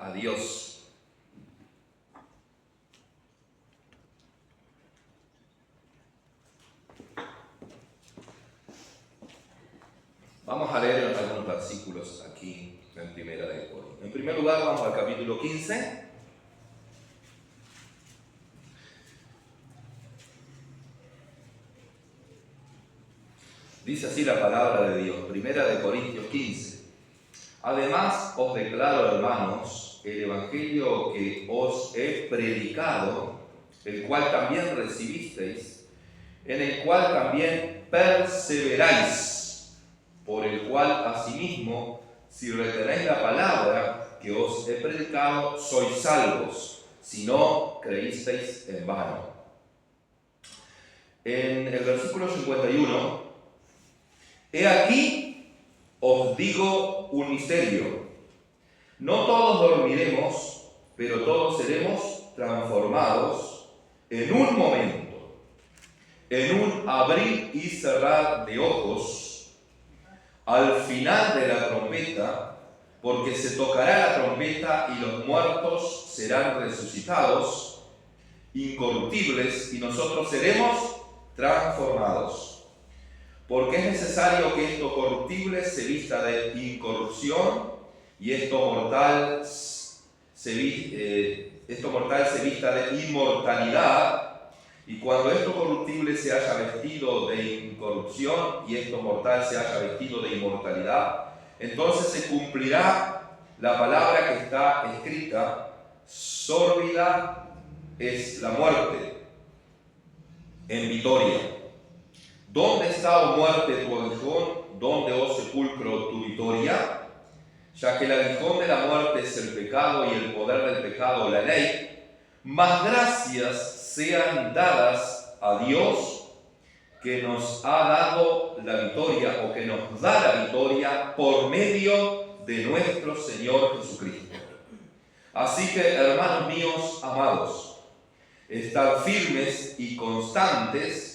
a Dios. Vamos a leer algunos versículos aquí en Primera de Corintios. En primer lugar, vamos al capítulo 15. Dice así la palabra de Dios, Primera de Corintios 15. Además os declaro, hermanos, el evangelio que os he predicado, el cual también recibisteis, en el cual también perseveráis, por el cual asimismo, si retenéis la palabra que os he predicado, sois salvos, si no creísteis en vano. En el versículo 51, he aquí os digo un misterio. No todos dormiremos, pero todos seremos transformados en un momento, en un abrir y cerrar de ojos, al final de la trompeta, porque se tocará la trompeta y los muertos serán resucitados, incorruptibles, y nosotros seremos transformados. Porque es necesario que esto corruptible se vista de incorrupción y esto mortal se vista de inmortalidad. Y cuando esto corruptible se haya vestido de incorrupción y esto mortal se haya vestido de inmortalidad, entonces se cumplirá la palabra que está escrita: sórbida es la muerte en victoria. ¿Dónde está, oh muerte, tu aguijón? ¿Dónde, oh sepulcro, tu victoria? Ya que el aguijón de la muerte es el pecado y el poder del pecado la ley, mas gracias sean dadas a Dios que nos ha dado la victoria, o que nos da la victoria por medio de nuestro Señor Jesucristo. Así que, hermanos míos amados, estad firmes y constantes,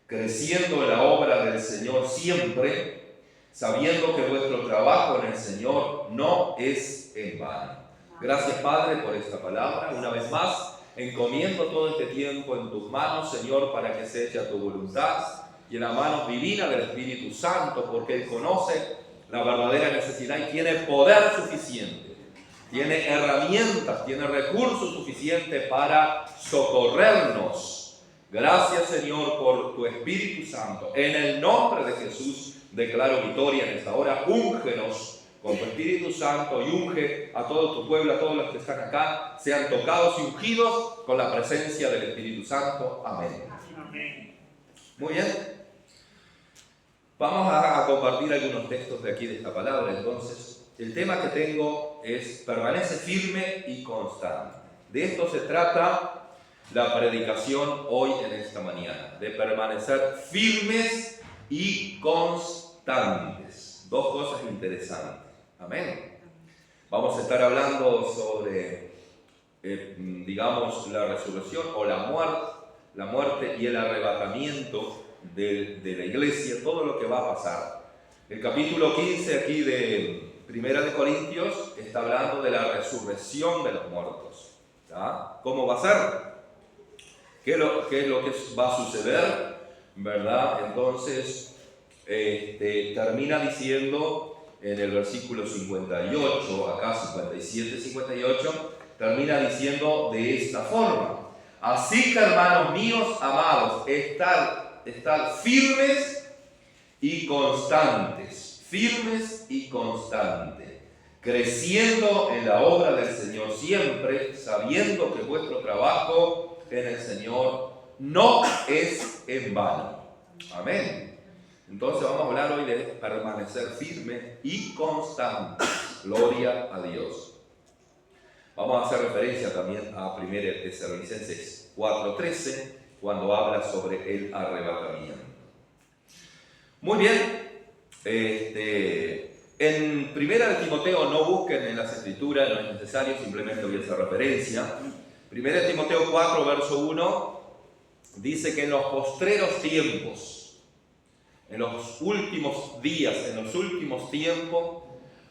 creciendo en la obra del Señor siempre, sabiendo que vuestro trabajo en el Señor no es en vano. Gracias, Padre, por esta palabra. Una vez más, encomiendo todo este tiempo en tus manos, Señor, para que se eche tu voluntad y en la mano divina del Espíritu Santo, porque Él conoce la verdadera necesidad y tiene poder suficiente, tiene herramientas, tiene recursos suficientes para socorrernos. Gracias, Señor, por tu Espíritu Santo. En el nombre de Jesús declaro victoria en esta hora. Úngenos con tu Espíritu Santo y unge a todo tu pueblo, a todos los que están acá, sean tocados y ungidos con la presencia del Espíritu Santo. Amén. Amén. Muy bien. Vamos a compartir algunos textos de aquí de esta palabra. Entonces, el tema que tengo es: permanece firme y constante. De esto se trata la predicación hoy en esta mañana, de permanecer firmes y constantes. Dos cosas interesantes. Amén. Vamos a estar hablando sobre, la resurrección o la muerte y el arrebatamiento de la iglesia, todo lo que va a pasar. El capítulo 15 aquí de Primera de Corintios está hablando de la resurrección de los muertos. ¿Ya? ¿Cómo va a ser? ¿Qué es lo que va a suceder? ¿Verdad? Entonces, termina diciendo en el versículo 58, acá 57, 58, termina diciendo de esta forma: así que, hermanos míos amados, estad firmes y constantes, creciendo en la obra del Señor siempre, sabiendo que vuestro trabajo en el Señor no es en vano. Amén. Entonces vamos a hablar hoy de permanecer firme y constante. Gloria a Dios. Vamos a hacer referencia también a 1 Tesalonicenses 4:13, cuando habla sobre el arrebatamiento. Muy bien. En 1 de Timoteo, no busquen en las Escrituras, no es necesario, simplemente voy a hacer referencia. 1 Timoteo 4, verso 1, dice que en los postreros tiempos, en los últimos días, en los últimos tiempos,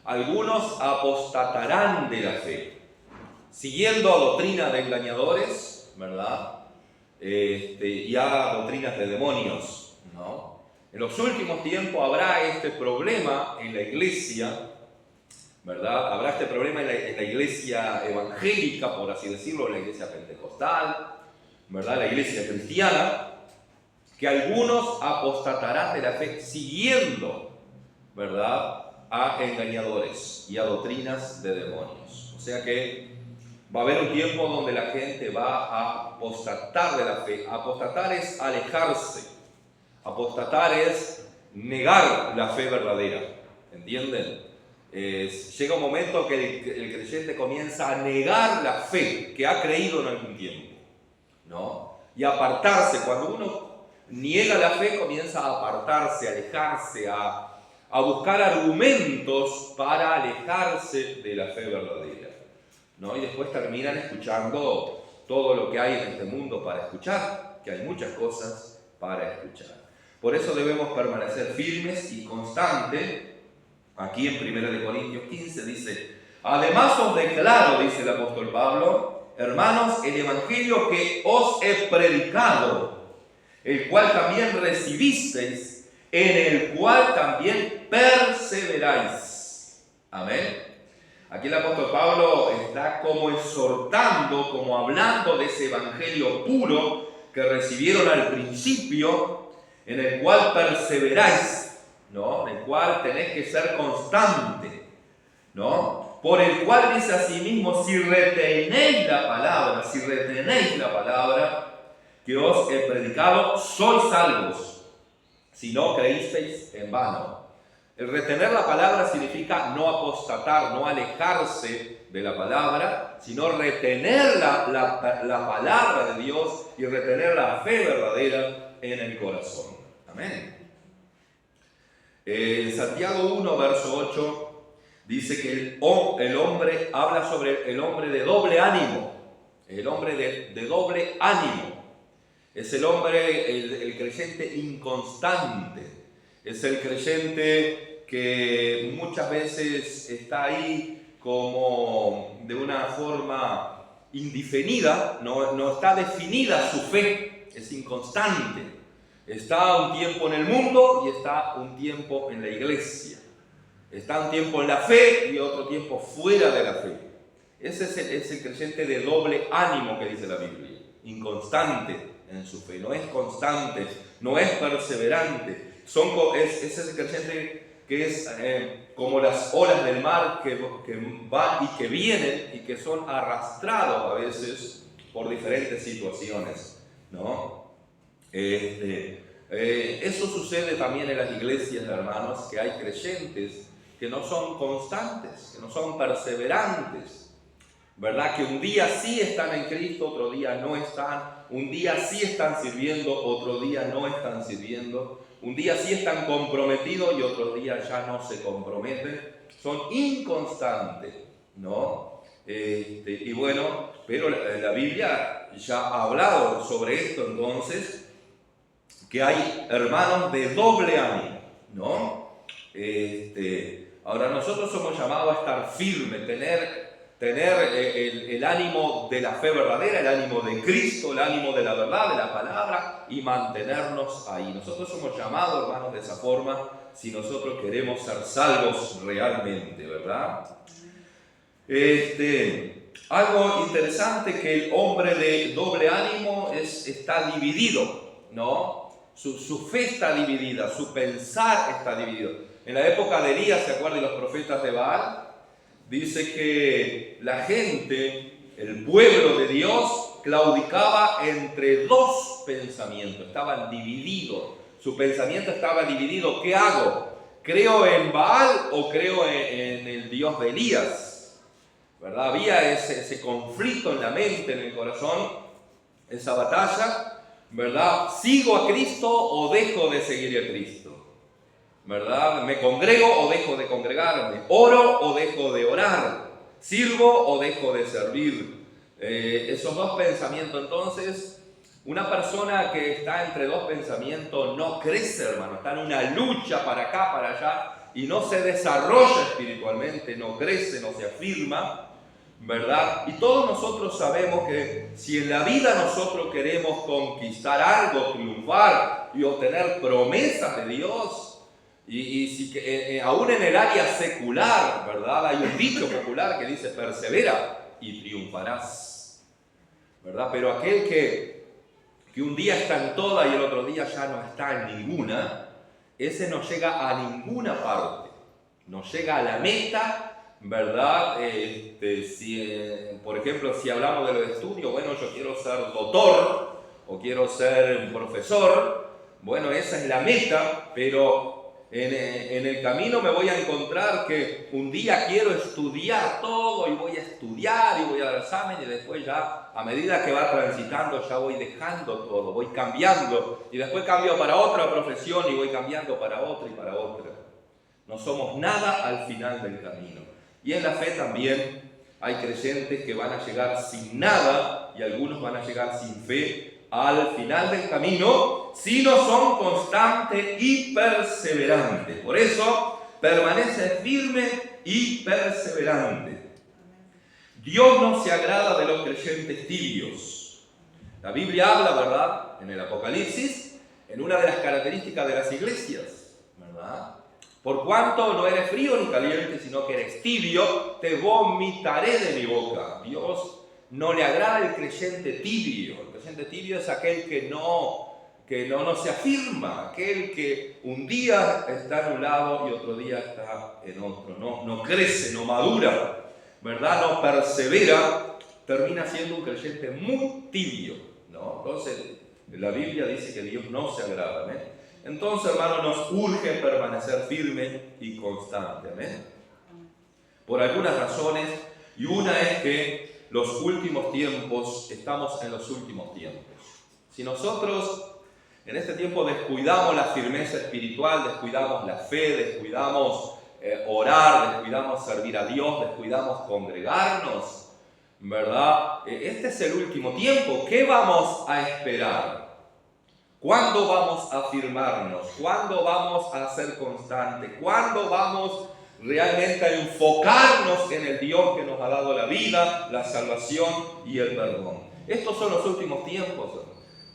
algunos apostatarán de la fe. siguiendo a doctrina de engañadores, ¿verdad? Y a doctrinas de demonios, ¿no? En los últimos tiempos habrá este problema en la iglesia, ¿verdad? Habrá este problema en la iglesia evangélica, por así decirlo, en la iglesia pentecostal, ¿verdad? La iglesia cristiana, que algunos apostatarán de la fe siguiendo, ¿verdad?, a engañadores y a doctrinas de demonios. O sea que va a haber un tiempo donde la gente va a apostatar de la fe. Apostatar es alejarse. Apostatar es negar la fe verdadera. ¿Entienden? Llega un momento que el creyente comienza a negar la fe que ha creído en algún tiempo, ¿no? Y apartarse. Cuando uno niega la fe, comienza a apartarse, a alejarse, a buscar argumentos para alejarse de la fe verdadera, ¿no? Y después terminan escuchando todo lo que hay en este mundo para escuchar, que hay muchas cosas para escuchar. Por eso debemos permanecer firmes y constantes. Aquí en 1 Corintios 15 dice: además os declaro, dice el apóstol Pablo, hermanos, el evangelio que os he predicado, el cual también recibisteis, en el cual también perseveráis. Amén. Aquí el apóstol Pablo está como exhortando, como hablando de ese evangelio puro que recibieron al principio, en el cual perseveráis, ¿no? En el cual tenéis que ser constante, ¿no? Por el cual dice así mismo: si retenéis la palabra que os he predicado, sois salvos, si no creísteis en vano. El retener la palabra significa no apostatar, no alejarse de la palabra, sino retener la palabra de Dios y retener la fe verdadera en el corazón. Amén. En Santiago 1, verso 8, dice que el hombre habla sobre el hombre de doble ánimo. El hombre de doble ánimo. Es el hombre, el creyente inconstante. Es el creyente que muchas veces está ahí como de una forma indefinida, no está definida su fe, es inconstante. Está un tiempo en el mundo y está un tiempo en la iglesia. Está un tiempo en la fe y otro tiempo fuera de la fe. Ese es el creyente de doble ánimo que dice la Biblia. Inconstante en su fe, no es constante, no es perseverante. Ese es el creyente que es como las olas del mar que van y que vienen y que son arrastrados a veces por diferentes situaciones, ¿no? Eso sucede también en las iglesias, hermanos, que hay creyentes que no son constantes, que no son perseverantes, ¿verdad? Que un día sí están en Cristo, otro día no están, un día sí están sirviendo, otro día no están sirviendo, un día sí están comprometidos y otro día ya no se comprometen, son inconstantes, ¿no? Y bueno, pero la Biblia ya ha hablado sobre esto entonces, que hay hermanos de doble ánimo, ¿no? Ahora nosotros somos llamados a estar firmes, tener el ánimo de la fe verdadera, el ánimo de Cristo, el ánimo de la verdad, de la palabra, y mantenernos ahí. Nosotros somos llamados, hermanos, de esa forma, si nosotros queremos ser salvos realmente, ¿verdad? Algo interesante, que el hombre de doble ánimo está dividido, ¿no? Su fe está dividida, su pensar está dividido. En la época de Elías, ¿se acuerdan de los profetas de Baal? Dice que la gente, el pueblo de Dios, claudicaba entre dos pensamientos, estaban divididos. Su pensamiento estaba dividido. ¿Qué hago? ¿Creo en Baal o creo en el Dios de Elías? ¿Verdad? Había ese conflicto en la mente, en el corazón, esa batalla, ¿verdad? ¿Sigo a Cristo o dejo de seguir a Cristo? ¿Verdad? ¿Me congrego o dejo de congregarme? ¿Oro o dejo de orar? ¿Sirvo o dejo de servir? Esos dos pensamientos, entonces, una persona que está entre dos pensamientos no crece, hermano, está en una lucha para acá, para allá, y no se desarrolla espiritualmente, no crece, no se afirma, ¿verdad? Y todos nosotros sabemos que si en la vida nosotros queremos conquistar algo, triunfar y obtener promesas de Dios, y si aún en el área secular, ¿verdad? Hay un dicho popular que dice: persevera y triunfarás, ¿verdad? Pero aquel que un día está en toda y el otro día ya no está en ninguna, ese no llega a ninguna parte, no llega a la meta, ¿verdad? Por ejemplo, si hablamos de los estudios, bueno, yo quiero ser doctor o quiero ser profesor, bueno, esa es la meta, pero en el camino me voy a encontrar que un día quiero estudiar todo y voy a estudiar y voy a dar examen, y después ya, a medida que va transitando, ya voy dejando todo, voy cambiando, y después cambio para otra profesión y voy cambiando para otra y para otra. No somos nada al final del camino. Y en la fe también hay creyentes que van a llegar sin nada y algunos van a llegar sin fe al final del camino si no son constantes y perseverantes. Por eso, permanece firme y perseverante. Dios no se agrada de los creyentes tibios. La Biblia habla, ¿verdad?, en el Apocalipsis, en una de las características de las iglesias, ¿verdad? Por cuanto no eres frío ni caliente, sino que eres tibio, te vomitaré de mi boca. Dios no le agrada el creyente tibio. El creyente tibio es aquel que no se afirma, aquel que un día está en un lado y otro día está en otro. No crece, no madura, ¿verdad? No persevera, termina siendo un creyente muy tibio, ¿no? Entonces, la Biblia dice que Dios no se agrada, ¿amén? Entonces, hermanos, nos urge permanecer firme y constante, ¿amén? Por algunas razones, y una es que los últimos tiempos, estamos en los últimos tiempos. Si nosotros en este tiempo descuidamos la firmeza espiritual, descuidamos la fe, descuidamos orar, descuidamos servir a Dios, descuidamos congregarnos, ¿verdad? Este es el último tiempo. ¿Qué vamos a esperar? ¿Cuándo vamos a firmarnos? ¿Cuándo vamos a ser constantes? ¿Cuándo vamos realmente a enfocarnos en el Dios que nos ha dado la vida, la salvación y el perdón? Estos son los últimos tiempos.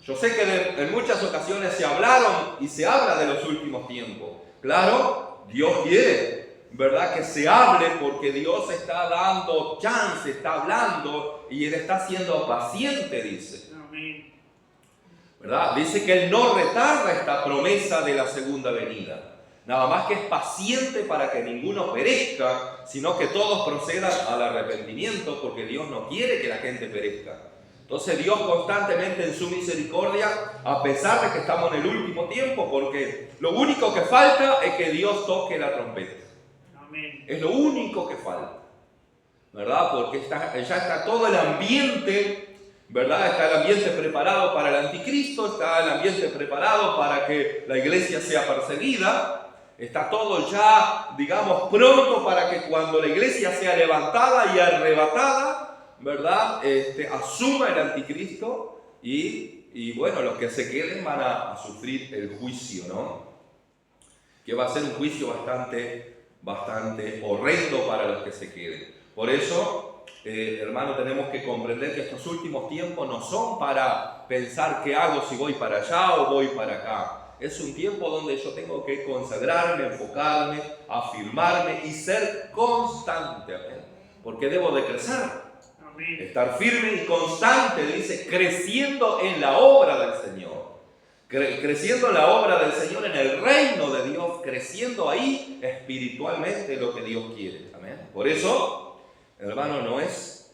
Yo sé que en muchas ocasiones se hablaron y se habla de los últimos tiempos. Claro, Dios quiere, ¿verdad?, que se hable, porque Dios está dando chance, está hablando y Él está siendo paciente, dice. Amén. ¿Verdad? Dice que Él no retarda esta promesa de la segunda venida. Nada más que es paciente para que ninguno perezca, sino que todos procedan al arrepentimiento, porque Dios no quiere que la gente perezca. Entonces Dios constantemente en su misericordia, a pesar de que estamos en el último tiempo, porque lo único que falta es que Dios toque la trompeta. Amén. Es lo único que falta, ¿verdad? Porque ya está todo el ambiente, ¿verdad? Está el ambiente preparado para el anticristo, está el ambiente preparado para que la iglesia sea perseguida, está todo ya, digamos, pronto para que cuando la iglesia sea levantada y arrebatada, ¿verdad?, asuma el anticristo y bueno, los que se queden van a sufrir el juicio, ¿no? Que va a ser un juicio bastante horrendo para los que se queden. Por eso, hermano, tenemos que comprender que estos últimos tiempos no son para pensar qué hago, si voy para allá o voy para acá. Es un tiempo donde yo tengo que consagrarme, enfocarme, afirmarme y ser constante, ¿amén? Porque debo de crecer. Amén. Estar firme y constante, dice, creciendo en la obra del Señor. Creciendo en la obra del Señor, en el reino de Dios, creciendo ahí espiritualmente lo que Dios quiere. Amén. Por eso, hermano, no es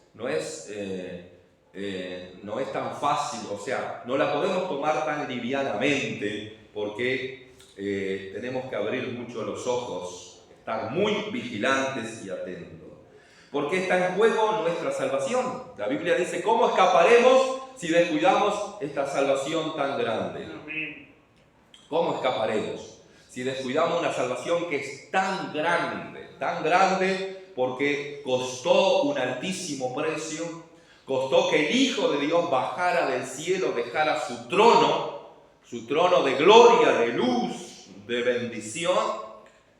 tan fácil, o sea, no la podemos tomar tan livianamente, porque tenemos que abrir mucho los ojos, estar muy vigilantes y atentos. Porque está en juego nuestra salvación. La Biblia dice, ¿cómo escaparemos si descuidamos esta salvación tan grande? ¿Cómo escaparemos si descuidamos una salvación que es tan grande, porque costó un altísimo precio, costó que el Hijo de Dios bajara del cielo, dejara su trono de gloria, de luz, de bendición,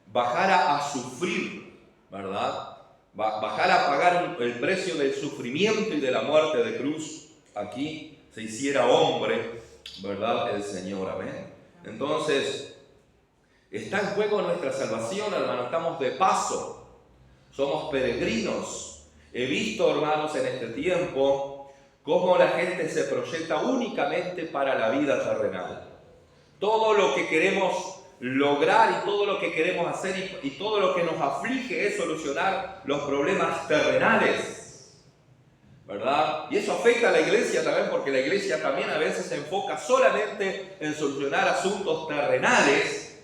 bajara a sufrir, ¿verdad? bajar a pagar el precio del sufrimiento y de la muerte de cruz, aquí se hiciera hombre, ¿verdad? El Señor, amén. Entonces, está en juego nuestra salvación, hermanos. Estamos de paso, somos peregrinos. He visto, hermanos, en este tiempo cómo la gente se proyecta únicamente para la vida terrenal. Todo lo que queremos lograr y todo lo que queremos hacer y todo lo que nos aflige es solucionar los problemas terrenales, ¿verdad? Y eso afecta a la iglesia también, porque la iglesia también a veces se enfoca solamente en solucionar asuntos terrenales,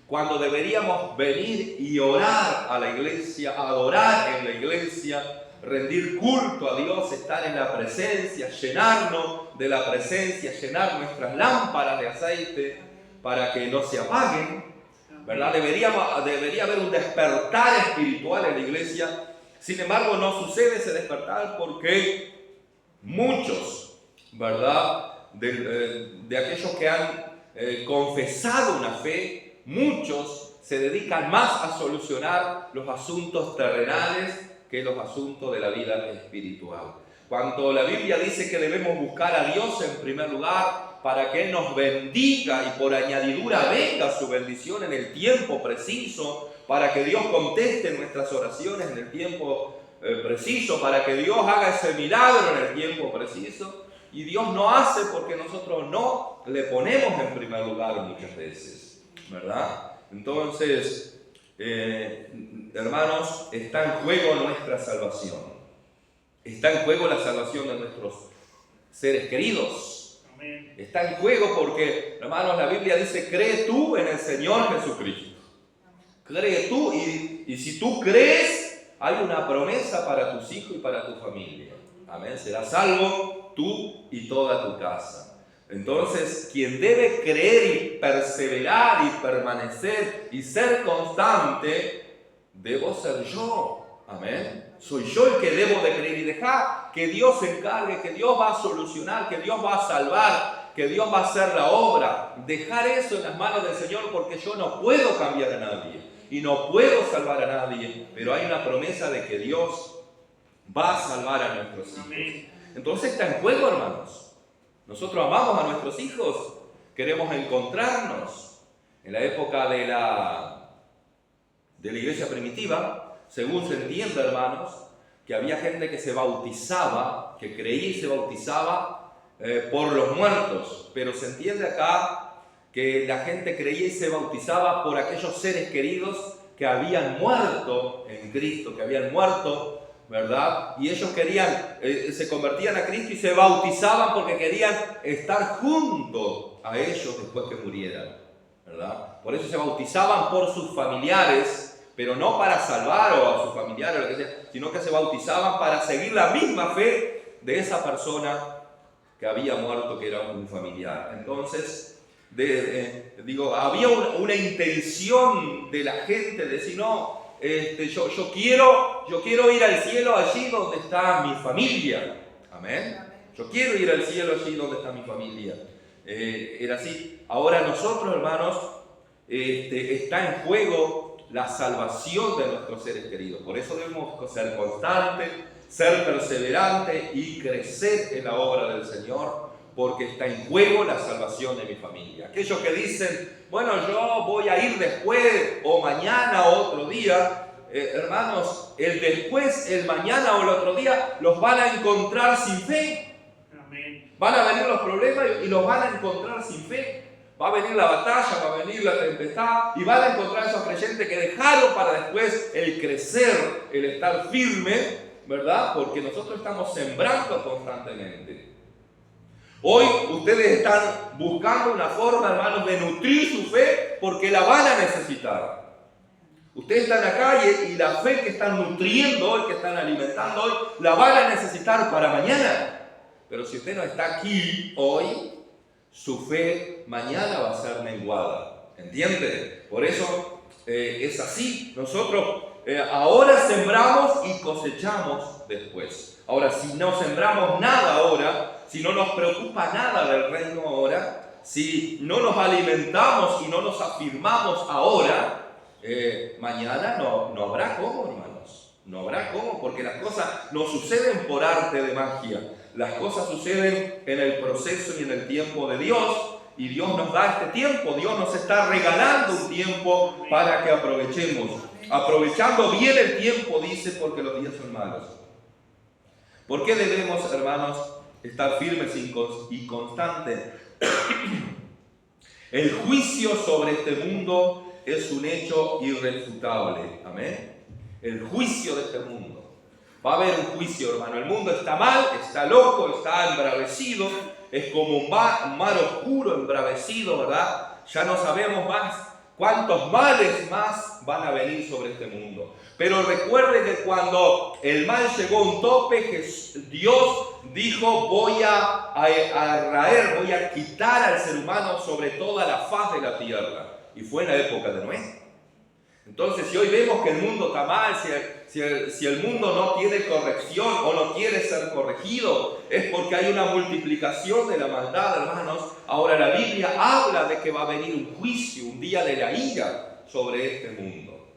cuando deberíamos venir y orar a la iglesia, adorar en la iglesia, rendir culto a Dios, estar en la presencia, llenarnos de la presencia, llenar nuestras lámparas de aceite para que no se apaguen, ¿verdad? Debería haber un despertar espiritual en la iglesia. Sin embargo, no sucede ese despertar porque muchos, ¿verdad? De aquellos que han confesado una fe, muchos se dedican más a solucionar los asuntos terrenales que los asuntos de la vida espiritual. Cuando la Biblia dice que debemos buscar a Dios en primer lugar para que Él nos bendiga y por añadidura venga su bendición en el tiempo preciso, para que Dios conteste nuestras oraciones en el tiempo preciso, para que Dios haga ese milagro en el tiempo preciso, y Dios no hace porque nosotros no le ponemos en primer lugar muchas veces, ¿verdad? Entonces, hermanos, está en juego nuestra salvación. Está en juego la salvación de nuestros seres queridos. Amén. Está en juego porque, hermanos, la Biblia dice, cree tú en el Señor Jesucristo. Cree tú y si tú crees, hay una promesa para tus hijos y para tu familia. Amén. Serás salvo tú y toda tu casa. Entonces, quien debe creer y perseverar y permanecer y ser constante, debo ser yo. Amén. Soy yo el que debo de creer y dejar que Dios se encargue, que Dios va a solucionar, que Dios va a salvar, que Dios va a hacer la obra. Dejar eso en las manos del Señor, porque yo no puedo cambiar a nadie y no puedo salvar a nadie, pero hay una promesa de que Dios va a salvar a nuestros hijos. Entonces está en juego, hermanos. Nosotros amamos a nuestros hijos, queremos encontrarnos. En la época de la iglesia primitiva, según se entiende, hermanos, que había gente que se bautizaba, que creía y se bautizaba por los muertos, pero se entiende acá que la gente creía y se bautizaba por aquellos seres queridos que habían muerto en Cristo, que habían muerto, ¿verdad? Y ellos querían, se convertían a Cristo y se bautizaban porque querían estar junto a ellos después que murieran, ¿verdad? Por eso se bautizaban por sus familiares, pero no para salvar a sus familiares, lo que sea, sino que se bautizaban para seguir la misma fe de esa persona que había muerto, que era un familiar. Entonces, había una intención de la gente de decir, no, yo quiero ir al cielo allí donde está mi familia. Amén. Yo quiero ir al cielo allí donde está mi familia. Era así. Ahora nosotros, hermanos, está en juego la salvación de nuestros seres queridos. Por eso debemos ser constantes, ser perseverantes y crecer en la obra del Señor, porque está en juego la salvación de mi familia. Aquellos que dicen, bueno, yo voy a ir después o mañana o otro día, hermanos, el después, el mañana o el otro día los van a encontrar sin fe. Amén. Van a venir los problemas y los van a encontrar sin fe. Va a venir la batalla, va a venir la tempestad y van a encontrar esos creyentes que dejaron para después el crecer, el estar firme, ¿verdad? Porque nosotros estamos sembrando constantemente. Hoy ustedes están buscando una forma, hermanos, de nutrir su fe porque la van a necesitar. Ustedes están acá y la fe que están nutriendo hoy, que están alimentando hoy, la van a necesitar para mañana. Pero si usted no está aquí hoy, su fe mañana va a ser menguada. ¿Entiende? Por eso es así. Nosotros ahora sembramos y cosechamos después. Ahora, si no sembramos nada ahora, si no nos preocupa nada del reino ahora, si no nos alimentamos y no nos afirmamos ahora, mañana no habrá cómo, hermanos. No habrá cómo, porque las cosas no suceden por arte de magia. Las cosas suceden en el proceso y en el tiempo de Dios. Y Dios nos da este tiempo. Dios nos está regalando un tiempo para que aprovechemos. Aprovechando bien el tiempo, dice, porque los días son malos. ¿Por qué debemos, hermanos, estar firmes y constantes? El juicio sobre este mundo es un hecho irrefutable. Amén. El juicio de este mundo. Va a haber un juicio, hermano. El mundo está mal, está loco, está embravecido. Es como un mar oscuro, embravecido, ¿verdad? Ya no sabemos más cuántos males más van a venir sobre este mundo. Pero recuerde que cuando el mal llegó a un tope, Dios dijo, voy a raer, voy a quitar al ser humano sobre toda la faz de la tierra. Y fue en la época de Noé. Entonces, si hoy vemos que el mundo está mal, si el mundo no tiene corrección o no quiere ser corregido, es porque hay una multiplicación de la maldad, hermanos. Ahora la Biblia habla de que va a venir un juicio, un día de la ira sobre este mundo,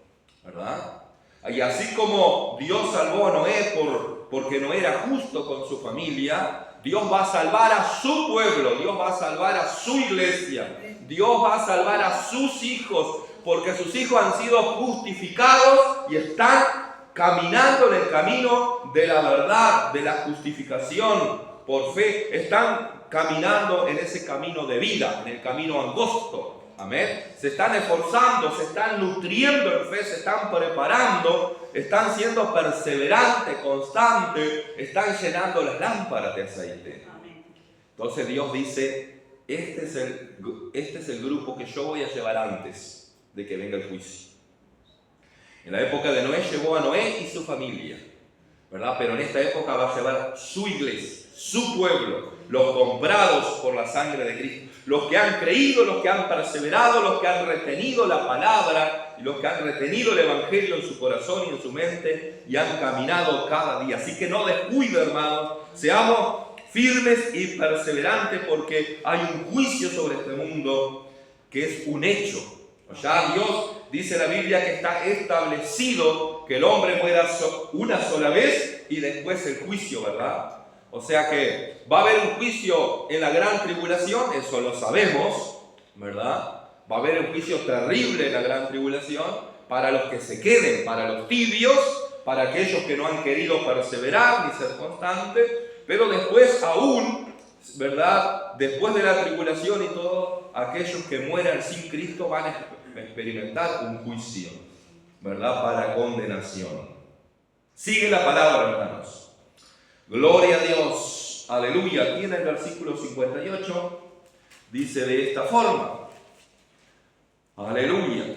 ¿verdad? Y así como Dios salvó a Noé porque no era justo con su familia, Dios va a salvar a su pueblo, Dios va a salvar a su iglesia, Dios va a salvar a sus hijos, porque sus hijos han sido justificados y están caminando en el camino de la verdad, de la justificación por fe. Están caminando en ese camino de vida, en el camino angosto. Amén. Se están esforzando, se están nutriendo en fe, se están preparando, están siendo perseverantes, constantes, están llenando las lámparas de aceite. Entonces Dios dice, este es el grupo que yo voy a llevar antes de que venga el juicio. En la época de Noé llevó a Noé y su familia, ¿verdad? Pero en esta época va a llevar su iglesia, su pueblo, los comprados por la sangre de Cristo, los que han creído, los que han perseverado, los que han retenido la palabra y los que han retenido el evangelio en su corazón y en su mente y han caminado cada día. Así que no descuide, hermanos, seamos firmes y perseverantes porque hay un juicio sobre este mundo que es un hecho. Ya Dios dice en la Biblia que está establecido que el hombre muera una sola vez y después el juicio, ¿verdad? O sea que va a haber un juicio en la gran tribulación, eso lo sabemos, ¿verdad? Va a haber un juicio terrible en la gran tribulación para los que se queden, para los tibios, para aquellos que no han querido perseverar ni ser constantes, pero después aún, ¿verdad? Después de la tribulación y todo, aquellos que mueran sin Cristo van a experimentar un juicio, ¿verdad? Para condenación. Sigue la palabra, hermanos. Gloria a Dios. Aleluya. Aquí en el versículo 58 dice de esta forma. Aleluya.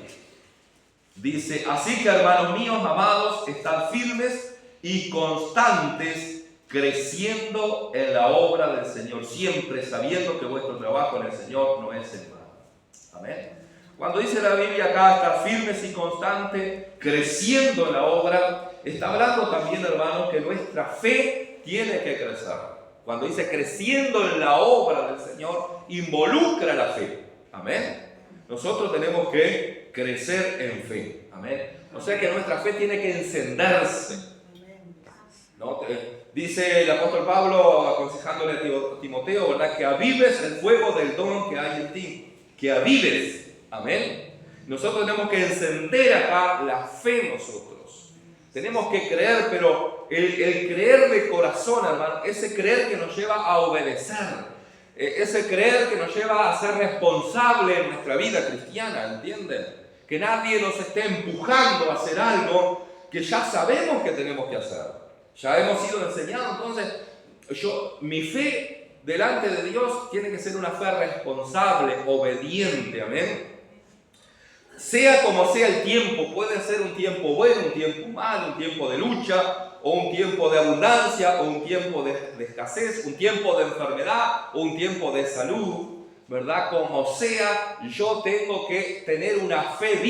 Dice, así que hermanos míos amados, estad firmes y constantes, creciendo en la obra del Señor, siempre sabiendo que vuestro trabajo en el Señor no es en vano. Amén. Cuando dice la Biblia acá, estar firmes y constantes, creciendo en la obra, está hablando también, hermanos, que nuestra fe tiene que crecer. Cuando dice creciendo en la obra del Señor, involucra la fe. Amén. Nosotros tenemos que crecer en fe. Amén. O sea que nuestra fe tiene que encenderse. ¿No? Dice el apóstol Pablo, aconsejándole a Timoteo, ¿verdad? Que avives el fuego del don que hay en ti. Que avives. Amén. Nosotros tenemos que encender acá la fe nosotros. Tenemos que creer, pero el creer de corazón, hermano, ese creer que nos lleva a obedecer. Ese creer que nos lleva a ser responsables en nuestra vida cristiana, ¿entienden? Que nadie nos esté empujando a hacer algo que ya sabemos que tenemos que hacer. Ya hemos sido enseñados, entonces mi fe delante de Dios tiene que ser una fe responsable, obediente, amén. Sea como sea el tiempo, puede ser un tiempo bueno, un tiempo malo, un tiempo de lucha, o un tiempo de abundancia, o un tiempo de escasez, un tiempo de enfermedad, o un tiempo de salud, ¿verdad? Como sea, yo tengo que tener una fe viva.